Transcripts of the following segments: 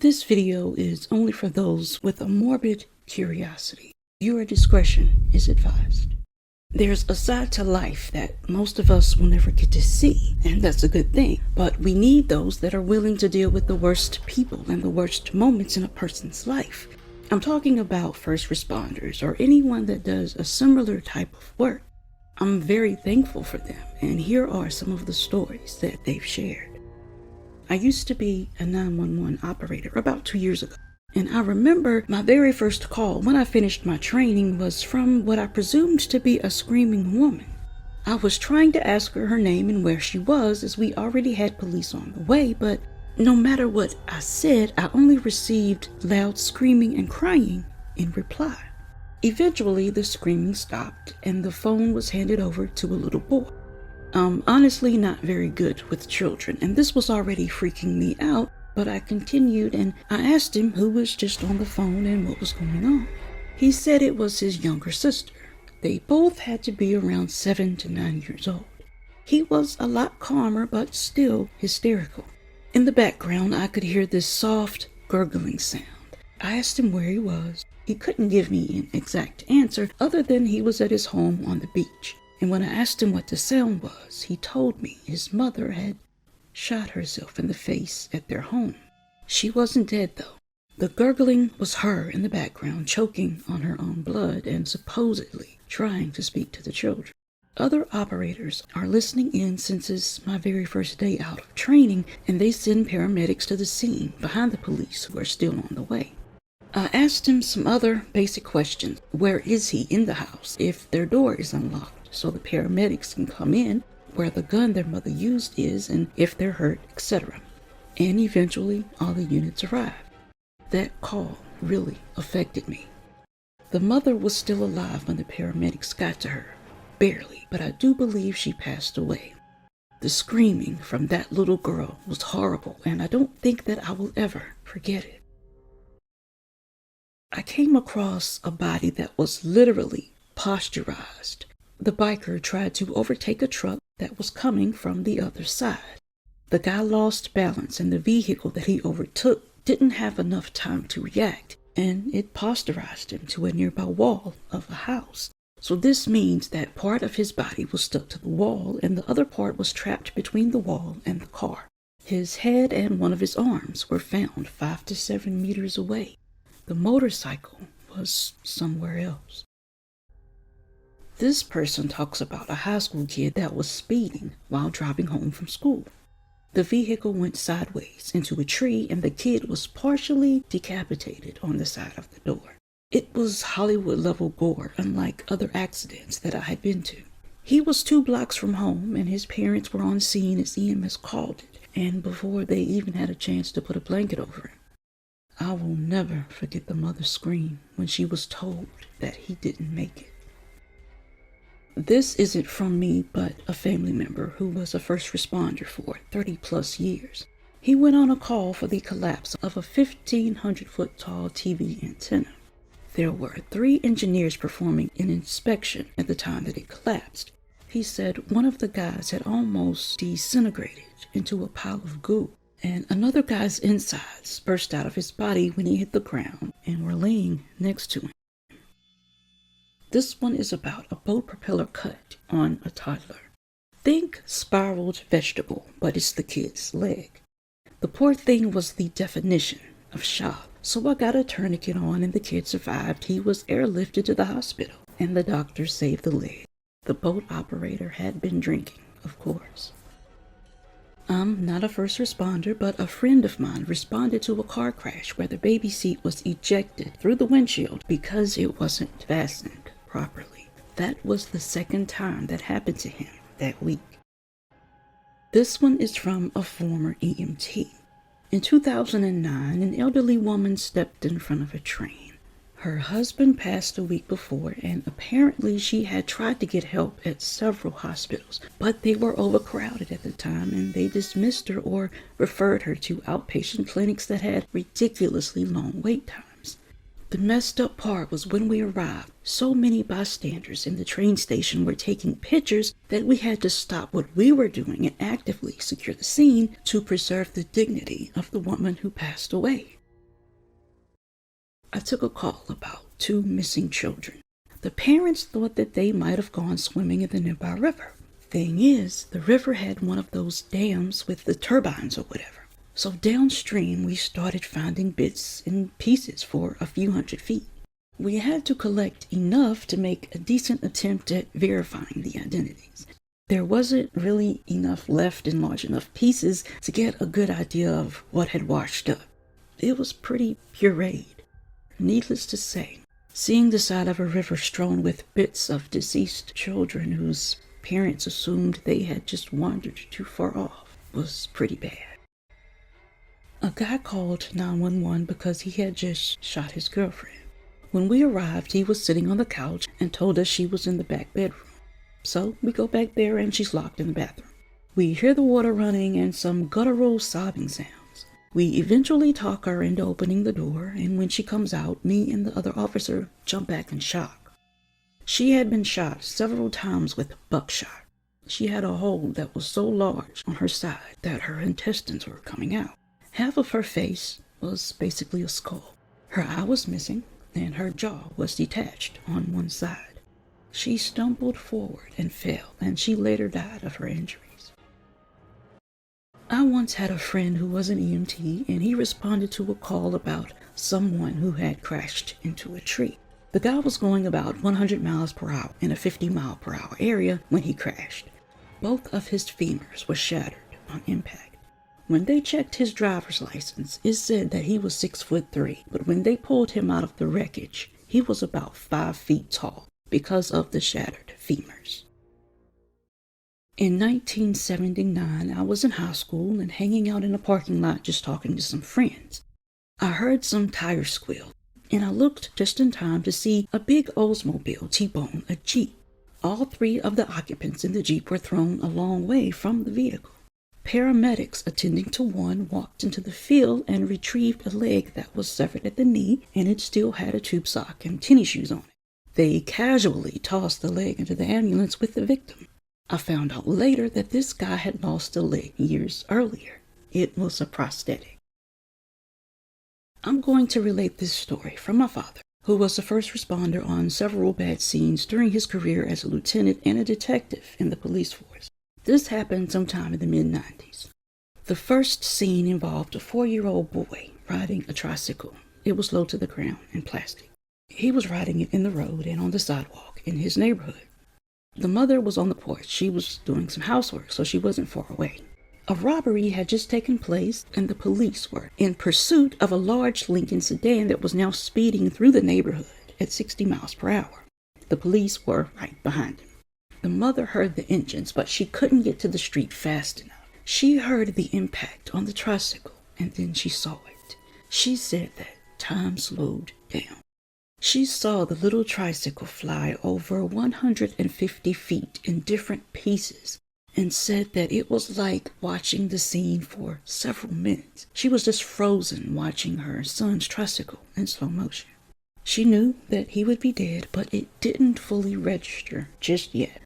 This video is only for those with a morbid curiosity. Viewer discretion is advised. There's a side to life that most of us will never get to see, and that's a good thing. But we need those that are willing to deal with the worst people and the worst moments in a person's life. I'm talking about first responders or anyone that does a similar type of work. I'm very thankful for them, and here are some of the stories that they've shared. I used to be a 911 operator about 2 years ago, and I remember my very first call when I finished my training was from what I presumed to be a screaming woman. I was trying to ask her name and where she was, as we already had police on the way, but no matter what I said, I only received loud screaming and crying in reply. Eventually, the screaming stopped and the phone was handed over to a little boy. Honestly not very good with children, and this was already freaking me out, but I continued and I asked him who was just on the phone and what was going on. He said it was his younger sister. They both had to be around 7 to 9 years old. He was a lot calmer, but still hysterical. In the background, I could hear this soft, gurgling sound. I asked him where he was. He couldn't give me an exact answer other than he was at his home on the beach. And when I asked him what the sound was, he told me his mother had shot herself in the face at their home. She wasn't dead though. The gurgling was her in the background, choking on her own blood and supposedly trying to speak to the children. Other operators are listening in since it's my very first day out of training, and they send paramedics to the scene behind the police who are still on the way. I asked him some other basic questions. Where is he in the house if their door is unlocked, so the paramedics can come in, where the gun their mother used is, and if they're hurt, etc. And eventually, all the units arrived. That call really affected me. The mother was still alive when the paramedics got to her. Barely, but I do believe she passed away. The screaming from that little girl was horrible, and I don't think that I will ever forget it. I came across a body that was literally posturized. The biker tried to overtake a truck that was coming from the other side. The guy lost balance, and the vehicle that he overtook didn't have enough time to react, and it posturized him to a nearby wall of a house. So this means that part of his body was stuck to the wall, and the other part was trapped between the wall and the car. His head and one of his arms were found 5 to 7 meters away. The motorcycle was somewhere else. This person talks about a high school kid that was speeding while driving home from school. The vehicle went sideways into a tree, and the kid was partially decapitated on the side of the door. It was Hollywood-level gore, unlike other accidents that I had been to. He was 2 blocks from home, and his parents were on scene as EMS called it, and before they even had a chance to put a blanket over him. I will never forget the mother's scream when she was told that he didn't make it. This isn't from me, but a family member who was a first responder for 30 plus years. He went on a call for the collapse of a 1,500-foot tall TV antenna. There were 3 engineers performing an inspection at the time that it collapsed. He said one of the guys had almost disintegrated into a pile of goo, and another guy's insides burst out of his body when he hit the ground and were laying next to him. This one is about a boat propeller cut on a toddler. Think spiraled vegetable, but it's the kid's leg. The poor thing was the definition of shock, so I got a tourniquet on and the kid survived. He was airlifted to the hospital, and the doctor saved the leg. The boat operator had been drinking, of course. I'm not a first responder, but a friend of mine responded to a car crash where the baby seat was ejected through the windshield because it wasn't fastened properly. That was the 2nd time that happened to him that week. This one is from a former EMT. In 2009, an elderly woman stepped in front of a train. Her husband passed a week before, and apparently she had tried to get help at several hospitals, but they were overcrowded at the time, and they dismissed her or referred her to outpatient clinics that had ridiculously long wait times. The messed up part was when we arrived, so many bystanders in the train station were taking pictures that we had to stop what we were doing and actively secure the scene to preserve the dignity of the woman who passed away. I took a call about 2 missing children. The parents thought that they might have gone swimming in the nearby river. Thing is, the river had one of those dams with the turbines or whatever. So downstream, we started finding bits and pieces for a few 100 feet. We had to collect enough to make a decent attempt at verifying the identities. There wasn't really enough left in large enough pieces to get a good idea of what had washed up. It was pretty pureed. Needless to say, seeing the side of a river strewn with bits of deceased children whose parents assumed they had just wandered too far off was pretty bad. A guy called 911 because he had just shot his girlfriend. When we arrived, he was sitting on the couch and told us she was in the back bedroom. So we go back there and she's locked in the bathroom. We hear the water running and some guttural sobbing sounds. We eventually talk her into opening the door, and when she comes out, me and the other officer jump back in shock. She had been shot several times with buckshot. She had a hole that was so large on her side that her intestines were coming out. Half of her face was basically a skull. Her eye was missing, and her jaw was detached on one side. She stumbled forward and fell, and she later died of her injuries. I once had a friend who was an EMT, and he responded to a call about someone who had crashed into a tree. The guy was going about 100 miles per hour in a 50-mile-per-hour area when he crashed. Both of his femurs were shattered on impact. When they checked his driver's license, it said that he was 6'3", but when they pulled him out of the wreckage, he was about 5 feet tall because of the shattered femurs. In 1979, I was in high school and hanging out in a parking lot just talking to some friends. I heard some tires squeal, and I looked just in time to see a big Oldsmobile T-bone a Jeep. All 3 of the occupants in the Jeep were thrown a long way from the vehicle. Paramedics attending to one walked into the field and retrieved a leg that was severed at the knee, and it still had a tube sock and tennis shoes on it. They casually tossed the leg into the ambulance with the victim. I found out later that this guy had lost a leg years earlier. It was a prosthetic. I'm going to relate this story from my father, who was a first responder on several bad scenes during his career as a lieutenant and a detective in the police force. This happened sometime in the mid-90s. The first scene involved a 4-year-old boy riding a tricycle. It was low to the ground and plastic. He was riding it in the road and on the sidewalk in his neighborhood. The mother was on the porch. She was doing some housework, so she wasn't far away. A robbery had just taken place, and the police were in pursuit of a large Lincoln sedan that was now speeding through the neighborhood at 60 miles per hour. The police were right behind him. The mother heard the engines, but she couldn't get to the street fast enough. She heard the impact on the tricycle, and then she saw it. She said that time slowed down. She saw the little tricycle fly over 150 feet in different pieces and said that it was like watching the scene for several minutes. She was just frozen watching her son's tricycle in slow motion. She knew that he would be dead, but it didn't fully register just yet.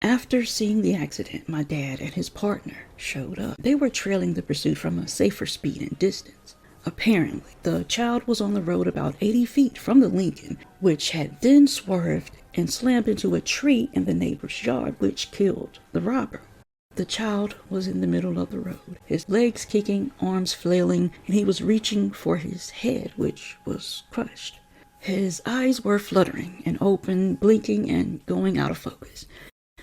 After seeing the accident, my dad and his partner showed up. They were trailing the pursuit from a safer speed and distance. Apparently, the child was on the road about 80 feet from the Lincoln, which had then swerved and slammed into a tree in the neighbor's yard, which killed the robber. The child was in the middle of the road, his legs kicking, arms flailing, and he was reaching for his head, which was crushed. His eyes were fluttering and open, blinking and going out of focus.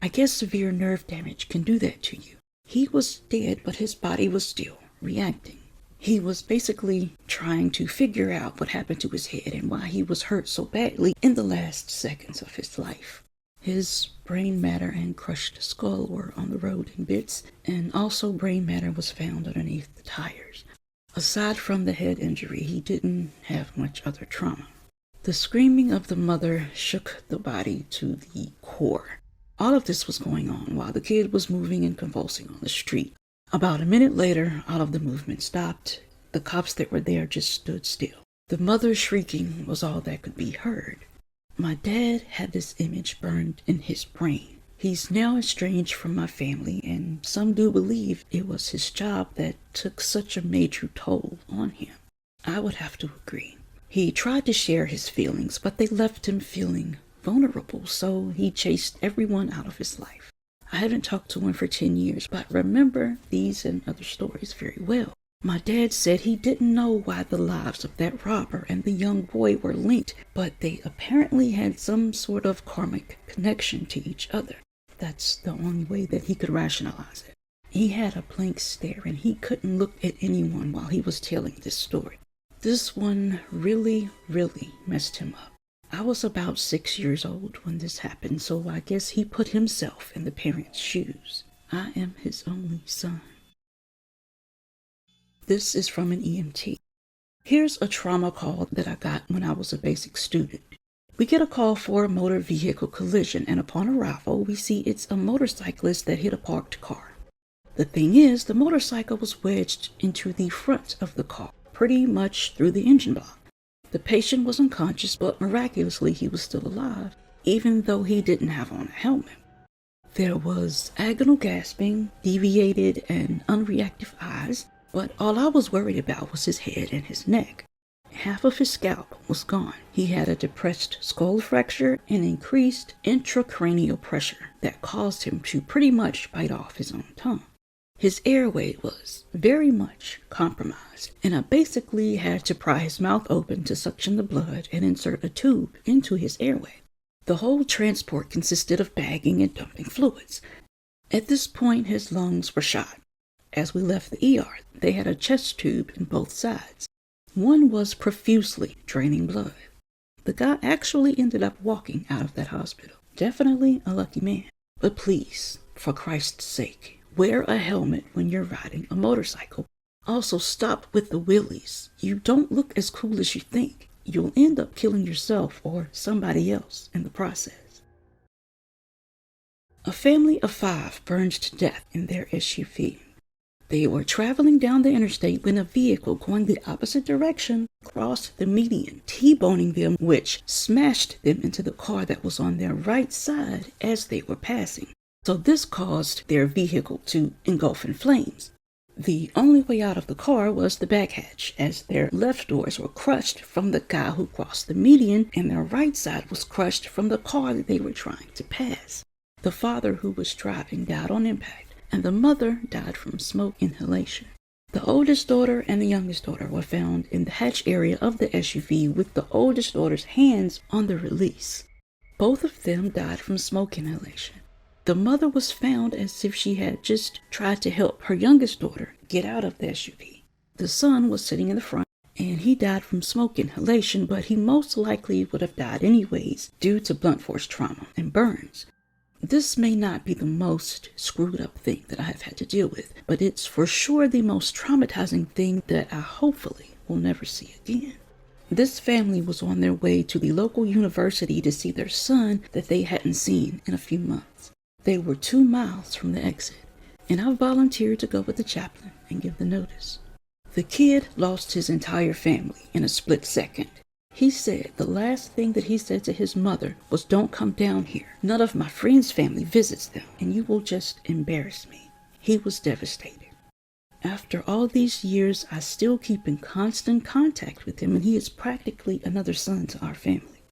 I guess severe nerve damage can do that to you. He was dead, but his body was still reacting. He was basically trying to figure out what happened to his head and why he was hurt so badly in the last seconds of his life. His brain matter and crushed skull were on the road in bits, and also brain matter was found underneath the tires. Aside from the head injury, he didn't have much other trauma. The screaming of the mother shook the body to the core. All of this was going on while the kid was moving and convulsing on the street. About a minute later, all of the movement stopped. The cops that were there just stood still. The mother's shrieking was all that could be heard. My dad had this image burned in his brain. He's now estranged from my family, and some do believe it was his job that took such a major toll on him. I would have to agree. He tried to share his feelings, but they left him feeling vulnerable, so he chased everyone out of his life. I haven't talked to him for 10 years, but remember these and other stories very well. My dad said he didn't know why the lives of that robber and the young boy were linked, but they apparently had some sort of karmic connection to each other. That's the only way that he could rationalize it. He had a blank stare and he couldn't look at anyone while he was telling this story. This one really messed him up. I was about 6 years old when this happened, so I guess he put himself in the parents' shoes. I am his only son. This is from an EMT. Here's a trauma call that I got when I was a basic student. We get a call for a motor vehicle collision, and upon arrival, we see it's a motorcyclist that hit a parked car. The thing is, the motorcycle was wedged into the front of the car, pretty much through the engine block. The patient was unconscious, but miraculously he was still alive, even though he didn't have on a helmet. There was agonal gasping, deviated and unreactive eyes, but all I was worried about was his head and his neck. Half of his scalp was gone. He had a depressed skull fracture and increased intracranial pressure that caused him to pretty much bite off his own tongue. His airway was very much compromised, and I basically had to pry his mouth open to suction the blood and insert a tube into his airway. The whole transport consisted of bagging and dumping fluids. At this point, his lungs were shot. As we left the ER, they had a chest tube in both sides. One was profusely draining blood. The guy actually ended up walking out of that hospital. Definitely a lucky man. But please, for Christ's sake, wear a helmet when you're riding a motorcycle. Also, stop with the wheelies. You don't look as cool as you think. You'll end up killing yourself or somebody else in the process. A family of 5 burned to death in their SUV. They were traveling down the interstate when a vehicle going the opposite direction crossed the median, T-boning them, which smashed them into the car that was on their right side as they were passing. So this caused their vehicle to engulf in flames. The only way out of the car was the back hatch, as their left doors were crushed from the guy who crossed the median, and their right side was crushed from the car that they were trying to pass. The father who was driving died on impact, and the mother died from smoke inhalation. The oldest daughter and the youngest daughter were found in the hatch area of the SUV with the oldest daughter's hands on the release. Both of them died from smoke inhalation. The mother was found as if she had just tried to help her youngest daughter get out of the SUV. The son was sitting in the front, and he died from smoke inhalation, but he most likely would have died anyways due to blunt force trauma and burns. This may not be the most screwed up thing that I have had to deal with, but it's for sure the most traumatizing thing that I hopefully will never see again. This family was on their way to the local university to see their son that they hadn't seen in a few months. They were 2 miles from the exit, and I volunteered to go with the chaplain and give the notice. The kid lost his entire family in a split second. He said the last thing that he said to his mother was, "Don't come down here. None of my friends' family visits them, and you will just embarrass me." He was devastated. After all these years, I still keep in constant contact with him, and he is practically another son to our family.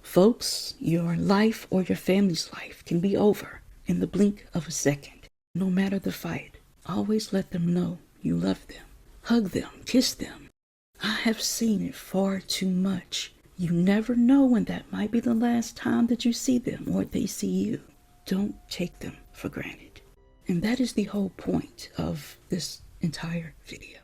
Folks, your life or your family's life can be over in the blink of a second. No matter the fight, always let them know you love them. Hug them, kiss them. I have seen it far too much. You never know when that might be the last time that you see them or they see you. Don't take them for granted. And that is the whole point of this entire video.